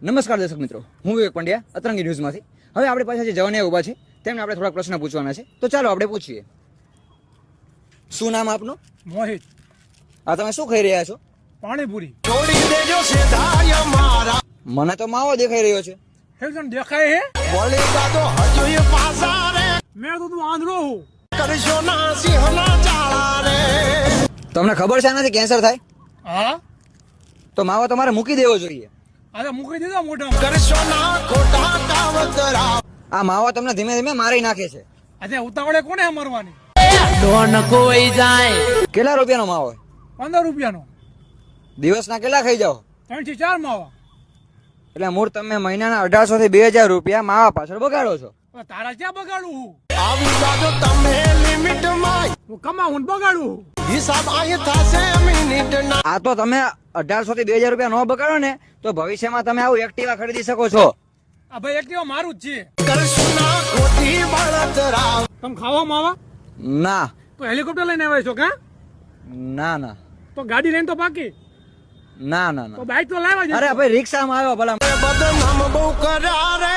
નમસ્કાર દર્શક મિત્રો, હું વિવેક પંડ્યા અતરંગી ન્યૂઝમાંથી. હવે આપણે પાછા જે જવાને ઊભા છે તેમને આપણે થોડાક પ્રશ્ન પૂછવાના છે, તો ચાલો આપણે પૂછીએ. શું નામ આપનું? મોહિત. આ તમે શું ખાઈ રહ્યા છો? પાણીપુરી. છોડી દેજો સેધાય મારા મને તો માવો દેખાઈ રહ્યો છે. હેલ્સન દેખાય હે? બોલેગા તો હજુ પાસા રે મેં તો તું આંધળો હું. કરશો ના સિંહના ચાળા રે. તમને ખબર છે આનાથી કેન્સર થાય? હા, તો માવો તમારે મૂકી દેવો જોઈએ. આ તો મૂકી દીધો મોઢામાં. કરશો ના ખોટા કાવતરા. આ માવો તમને ધીમે ધીમે મારી નાખે છે. આજે ઉતાવળે કોને મરવાની? ડોન કોઈ જાય કેટલા રૂપિયાનો માવો? 15 રૂપિયાનો. દિવસના કેટલા ખાઈ જાઓ? 3 થી 4 માવા. એટલે મૂળ તમે મહિનાના 1800 થી 2000 રૂપિયા માવા પાછળ બગાડો છો. હવે તારા ક્યાં બગાડું હું? આવી જાજો તમે લિમિટ માં. હું કમાવું ને બગાડું હું. હિસાબ આય થાશે મિનિટ ના. આ તો તમે 1800 થી 2000 રૂપિયા ન બગાડો ને તો ભવિષ્યમાં તમે આવું એક્ટિવા ખરીદી શકો છો. આ ભાઈ એક્ટિવા મારું જ છે. કરશો ના ખોટી બળતરા. તમે ખાવા માવા ના તો હેલિકોપ્ટર લઈને આવ્યા છો કા? ના ના તો ગાડી લઈને તો પાકી. ના ના તો ના બાઈક તો લાવવા જ. અરે ભાઈ રિક્ષામાં આવ્યો ભલા. બદનામ બહુ કર્યા રે.